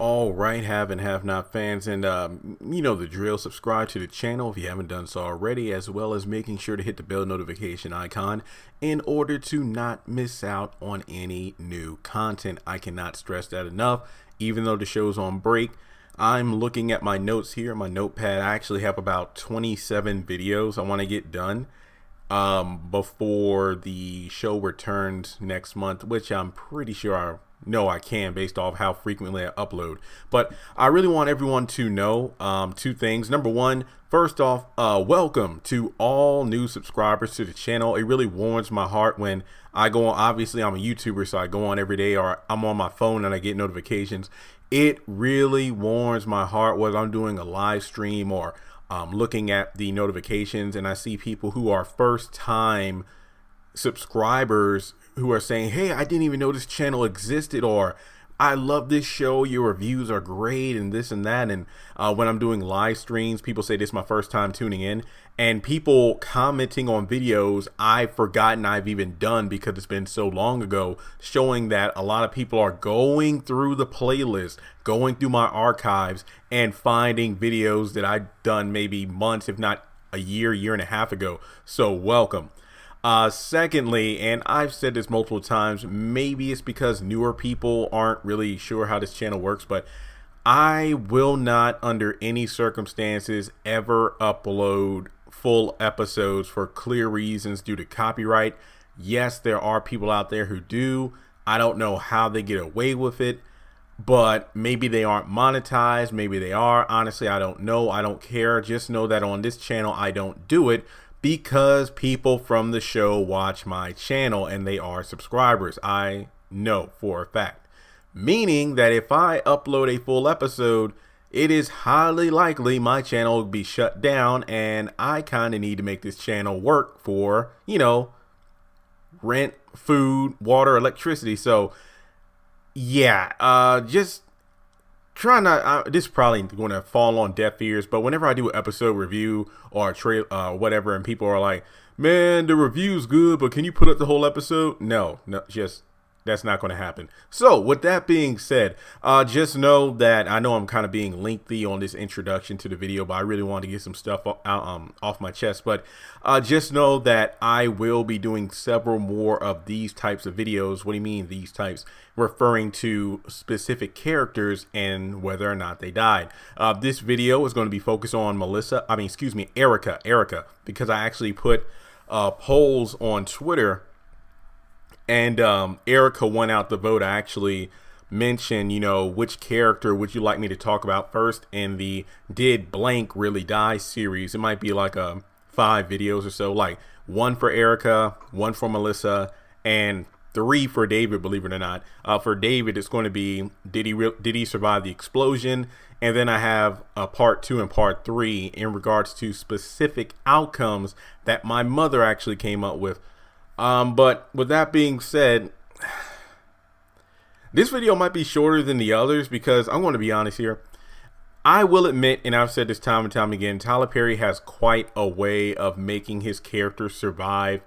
All right, have and have not fans, and you know the drill. Subscribe to the channel if you haven't done so already, as well as making sure to hit the bell notification icon in order to not miss out on any new content. I cannot stress that enough. Even though the show's on break, I'm looking at my notes here, my notepad. I actually have about 27 videos I want to get done before the show returns next month, which I'm pretty sure I can based off how frequently I upload. But I really want everyone to know two things. Number one, first off, welcome to all new subscribers to the channel. It really warms my heart when I go on. Obviously, I'm a YouTuber, so I go on every day, or I'm on my phone and I get notifications. It really warms my heart whether I'm doing a live stream or looking at the notifications and I see people who are first time subscribers who are saying, hey, I didn't even know this channel existed, or I love this show, your reviews are great, and this and that. And when I'm doing live streams, people say this is my first time tuning in, and people commenting on videos I've forgotten I've even done because it's been so long ago, showing that a lot of people are going through the playlist, going through my archives and finding videos that I've done maybe months, if not a year and a half ago. So welcome. Secondly, and I've said this multiple times, maybe it's because newer people aren't really sure how this channel works, but I will not under any circumstances ever upload full episodes for clear reasons due to copyright. Yes, there are people out there who do. I don't know how they get away with it, but maybe they aren't monetized. Maybe they are. Honestly, I don't know. I don't care. Just know that on this channel, I don't do it because people from the show watch my channel and they are subscribers. I know for a fact. Meaning that if I upload a full episode, it is highly likely my channel will be shut down, and I kind of need to make this channel work for, you know, rent, food, water, electricity. So yeah, just try not. This is probably going to fall on deaf ears, but whenever I do an episode review or a trail, whatever, and people are like, "Man, the review's good, but can you put up the whole episode?" No, just that's not going to happen. So with that being said, just know that I know I'm kind of being lengthy on this introduction to the video, but I really want to get some stuff off my chest. But just know that I will be doing several more of these types of videos. What do you mean these types? Referring to specific characters and whether or not they died. This video is going to be focused on Erica, because I actually put polls on Twitter. And Erica won out the vote. I actually mentioned, you know, which character would you like me to talk about first in the Did Blank Really Die series. It might be like 5 videos or so, like 1 for Erica, 1 for Melissa, and 3 for David, believe it or not. For David, it's going to be did he survive the explosion? And then I have part 2 and part 3 in regards to specific outcomes that my mother actually came up with. But with that being said, this video might be shorter than the others because I'm going to be honest here. I will admit, and I've said this time and time again, Tyler Perry has quite a way of making his characters survive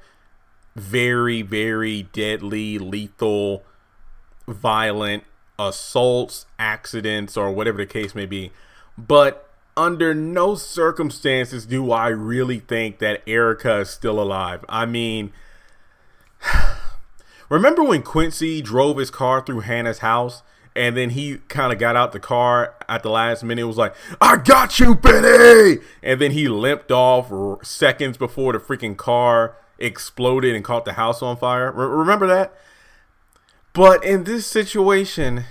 very, very deadly, lethal, violent assaults, accidents, or whatever the case may be. But under no circumstances do I really think that Erica is still alive. I mean, remember when Quincy drove his car through Hannah's house and then he kind of got out the car at the last minute? It was like, I got you, Benny! And then he limped off seconds before the freaking car exploded and caught the house on fire. Remember that? But in this situation,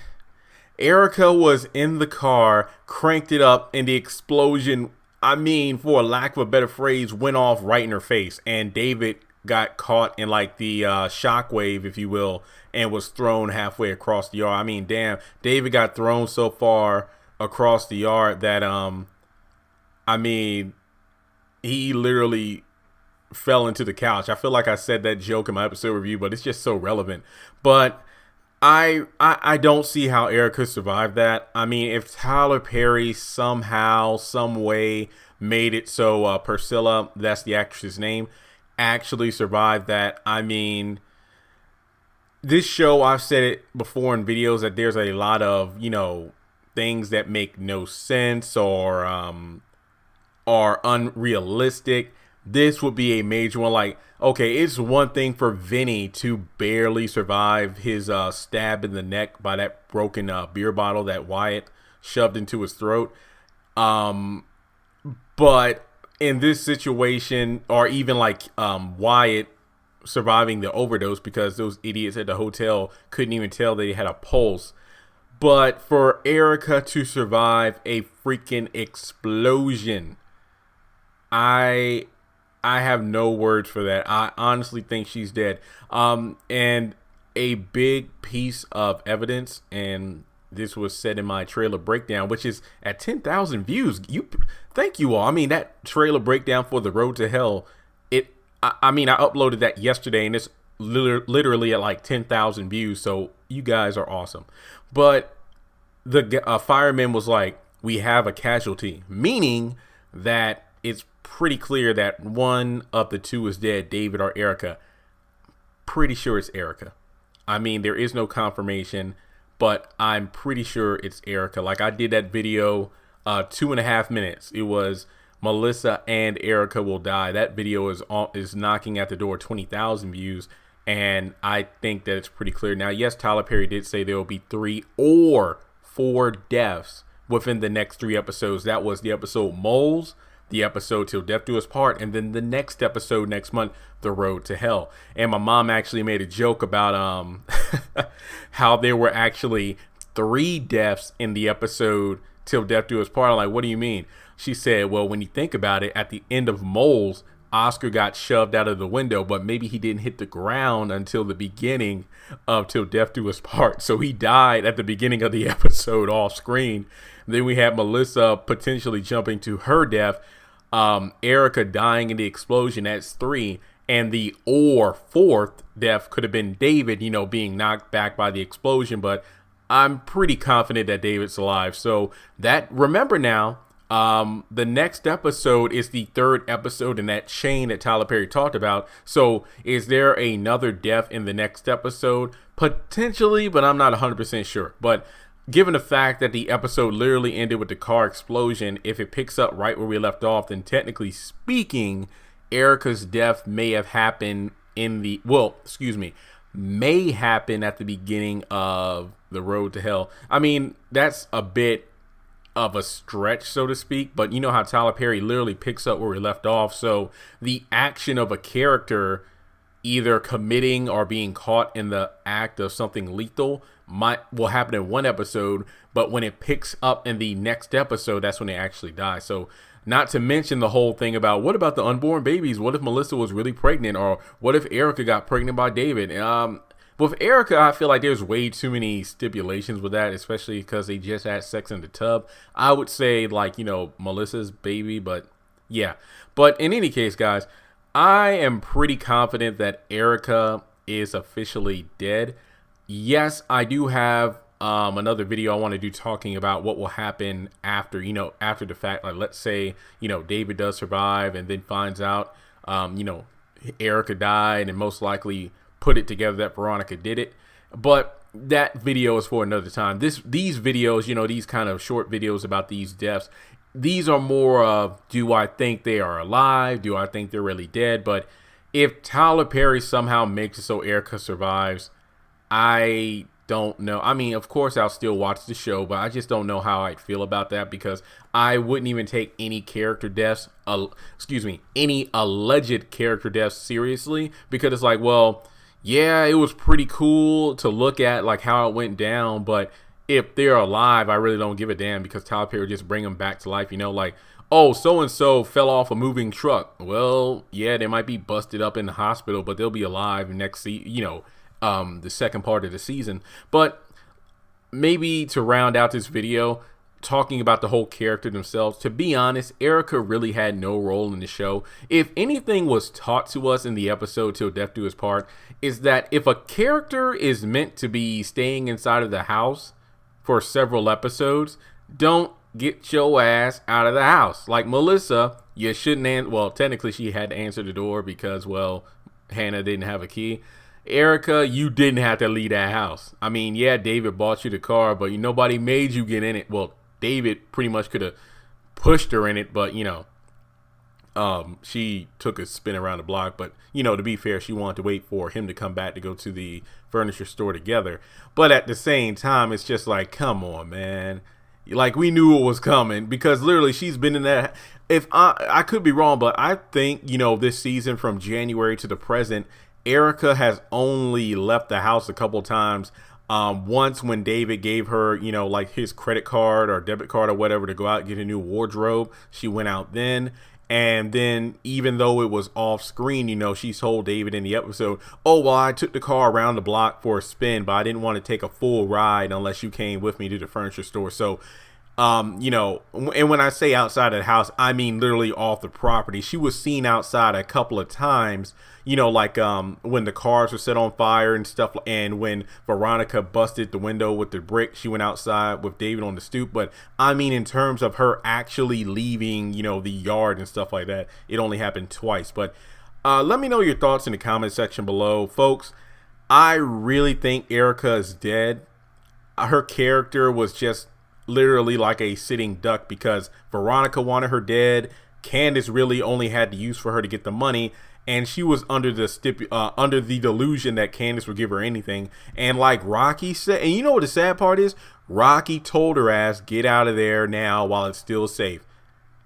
Erica was in the car, cranked it up, and the explosion, I mean, for a lack of a better phrase, went off right in her face. And David got caught in like the shockwave, if you will, and was thrown halfway across the yard. I mean, damn, David got thrown so far across the yard that I mean, he literally fell into the couch. I feel like I said that joke in my episode review, but it's just so relevant. But I don't see how Erica survived that. I mean, if Tyler Perry somehow, some way made it so Priscilla, that's the actress's name, actually survived that, I mean, this show, I've said it before in videos that there's a lot of, you know, things that make no sense or are unrealistic. This would be a major one. Like, okay, it's one thing for Vinny to barely survive his stab in the neck by that broken beer bottle that Wyatt shoved into his throat. But in this situation, or even like Wyatt surviving the overdose because those idiots at the hotel couldn't even tell they had a pulse. But for Erica to survive a freaking explosion, I have no words for that. I honestly think she's dead. And a big piece of evidence, and this was said in my trailer breakdown, which is at 10,000 views. Thank you all. I mean, that trailer breakdown for The Road to Hell, I uploaded that yesterday, and it's literally at like 10,000 views. So you guys are awesome. But the fireman was like, we have a casualty, meaning that it's pretty clear that one of the two is dead, David or Erica. Pretty sure it's Erica. I mean, there is no confirmation, but I'm pretty sure it's Erica. Like, I did that video 2.5 minutes. It was Melissa and Erica will die. That video is knocking at the door 20,000 views, and I think that it's pretty clear. Now, yes, Tyler Perry did say there will be 3 or 4 deaths within the next 3 episodes. That was the episode Moles, the episode Till Death Do Us Part, and then the next episode next month, The Road to Hell. And my mom actually made a joke about how there were actually 3 deaths in the episode Till Death Do Us Part. I'm like, what do you mean? She said, well, when you think about it, at the end of Moles, Oscar got shoved out of the window, but maybe he didn't hit the ground until the beginning of Till Death Do Us Part. So he died at the beginning of the episode off screen. Then we had Melissa potentially jumping to her death. Erica dying in the explosion, that's 3. And the 4th death could have been David, being knocked back by the explosion. But I'm pretty confident that David's alive. So remember now, the next episode is the 3rd episode in that chain that Tyler Perry talked about. So is there another death in the next episode? Potentially, but I'm not 100% sure. But given the fact that the episode literally ended with the car explosion, if it picks up right where we left off, then technically speaking, Erica's death may have happened may happen at the beginning of The Road to Hell. I mean, that's a bit of a stretch, so to speak, but you know how Tyler Perry literally picks up where we left off. So the action of a character either committing or being caught in the act of something lethal will happen in one episode, but when it picks up in the next episode, that's when they actually die. So not to mention the whole thing about what about the unborn babies? What if Melissa was really pregnant, or what if Erica got pregnant by David? With Erica, I feel like there's way too many stipulations with that, especially because they just had sex in the tub. I would say Melissa's baby, but yeah. But in any case, guys, I am pretty confident that Erica is officially dead. Yes, I do have another video I want to do talking about what will happen after the fact. Like, let's say, David does survive and then finds out, Erica died, and most likely put it together that Veronica did it. But that video is for another time. These videos, these kind of short videos about these deaths, these are more of, do I think they are alive? Do I think they're really dead? But if Tyler Perry somehow makes it so Erica survives, I don't know. I mean, of course, I'll still watch the show, but I just don't know how I'd feel about that, because I wouldn't even take any character deaths, any alleged character deaths seriously, because it's like, well, yeah, it was pretty cool to look at, like, how it went down, but if they're alive, I really don't give a damn, because Tyler Perry just bring them back to life, like, oh, so-and-so fell off a moving truck. Well, yeah, they might be busted up in the hospital, but they'll be alive next the second part of the season. But maybe to round out this video, talking about the whole character themselves, to be honest, Erica really had no role in the show. If anything was taught to us in the episode Till Death Do Us Part, is that if a character is meant to be staying inside of the house for several episodes, don't get your ass out of the house. Like Melissa, you shouldn't technically she had to answer the door because, Hannah didn't have a key. Erica, you didn't have to leave that house. I mean, yeah, David bought you the car, but nobody made you get in it. Well, David pretty much could have pushed her in it, but you know, she took a spin around the block. But you know, to be fair, she wanted to wait for him to come back to go to the furniture store together. But at the same time, it's just like, come on, man. Like, we knew it was coming, because literally she's been in that. If I could be wrong, but I think, you know, this season from January to the present, Erica has only left the house a couple times. Once when David gave her, you know, like his credit card or debit card or whatever to go out and get a new wardrobe, she went out then. And then, even though it was off screen, you know, she told David in the episode, oh, well, I took the car around the block for a spin, but I didn't want to take a full ride unless you came with me to the furniture store. So, you know, and when I say outside of the house, I mean literally off the property. She was seen outside a couple of times, you know, like when the cars were set on fire and stuff. And when Veronica busted the window with the brick, she went outside with David on the stoop. But I mean, in terms of her actually leaving, you know, the yard and stuff like that, it only happened twice. But let me know your thoughts in the comment section below, folks. I really think Erica is dead. Her character was just literally like a sitting duck, because Veronica wanted her dead. Candace really only had the use for her to get the money, and she was under the delusion that Candace would give her anything. And like Rocky said, and you know what the sad part is, Rocky told her ass, get out of there now while it's still safe.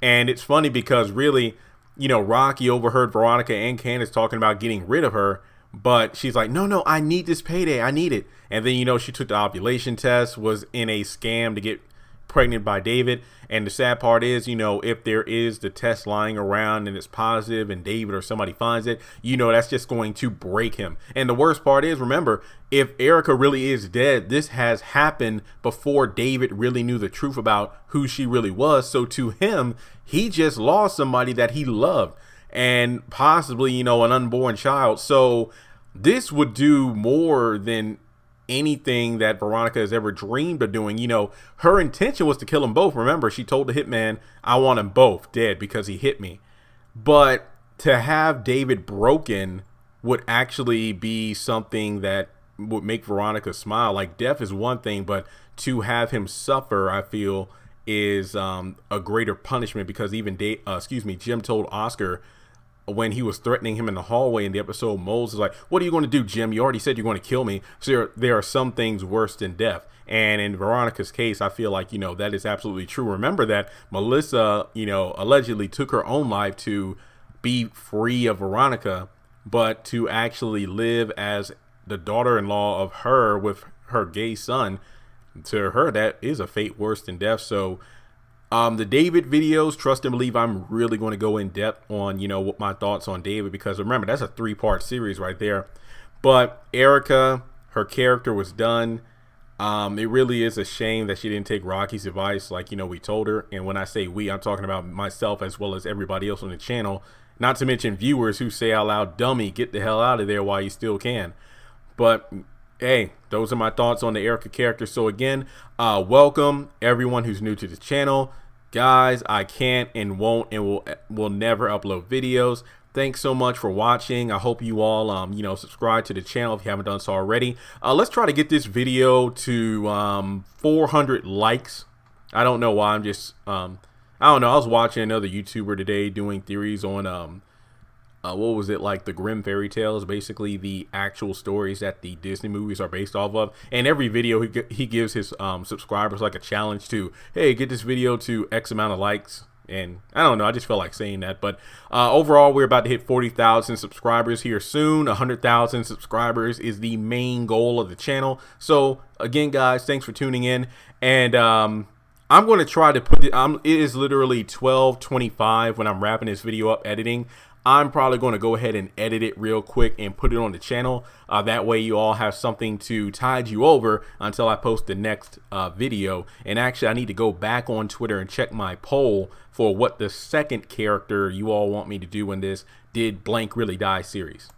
And it's funny because really, you know, Rocky overheard Veronica and Candace talking about getting rid of her, but she's like, no, I need this payday, I need it. And then, you know, she took the ovulation test, was in a scam to get pregnant by David. And the sad part is, you know, if there is the test lying around and it's positive and David or somebody finds it, you know, that's just going to break him. And the worst part is, remember, if Erica really is dead, this has happened before David really knew the truth about who she really was. So to him, he just lost somebody that he loved, and possibly, you know, an unborn child. So this would do more than anything that Veronica has ever dreamed of doing. You know, her intention was to kill them both. Remember, she told the hitman, I want them both dead because he hit me. But to have David broken would actually be something that would make Veronica smile. Like, death is one thing, but to have him suffer, I feel, is a greater punishment, because even Jim told Oscar, when he was threatening him in the hallway in the episode, Moles is like, what are you going to do, Jim? You already said you're going to kill me. So there are some things worse than death. And in Veronica's case, I feel like, you know, that is absolutely true. Remember that Melissa, you know, allegedly took her own life to be free of Veronica, but to actually live as the daughter-in-law of her with her gay son, to her, that is a fate worse than death. So the David videos, trust and believe, I'm really going to go in depth on, you know, what my thoughts on David, because remember, that's a 3-part series right there. But Erica, her character was done. It really is a shame that she didn't take Rocky's advice, like, you know, we told her. And when I say we, I'm talking about myself as well as everybody else on the channel, not to mention viewers who say out loud, dummy, get the hell out of there while you still can. But hey, those are my thoughts on the Erica character. So again, welcome everyone who's new to the channel. Guys, I can't and won't and will never upload videos. Thanks so much for watching. I hope you all, you know, subscribe to the channel if you haven't done so already. Let's try to get this video to 400 likes. I don't know why. I'm just, I don't know. I was watching another YouTuber today doing theories on, what was it, like the Grimm fairy tales, basically the actual stories that the Disney movies are based off of. And every video he gives his subscribers like a challenge to, hey, get this video to X amount of likes. And I don't know, I just felt like saying that. But overall, we're about to hit 40,000 subscribers here soon. 100,000 subscribers is the main goal of the channel. So again, guys, thanks for tuning in. And I'm going to try to put it, it is literally 12:25 when I'm wrapping this video up editing. I'm probably going to go ahead and edit it real quick and put it on the channel. That way you all have something to tide you over until I post the next video. And actually, I need to go back on Twitter and check my poll for what the second character you all want me to do in this Did Blank Really Die series.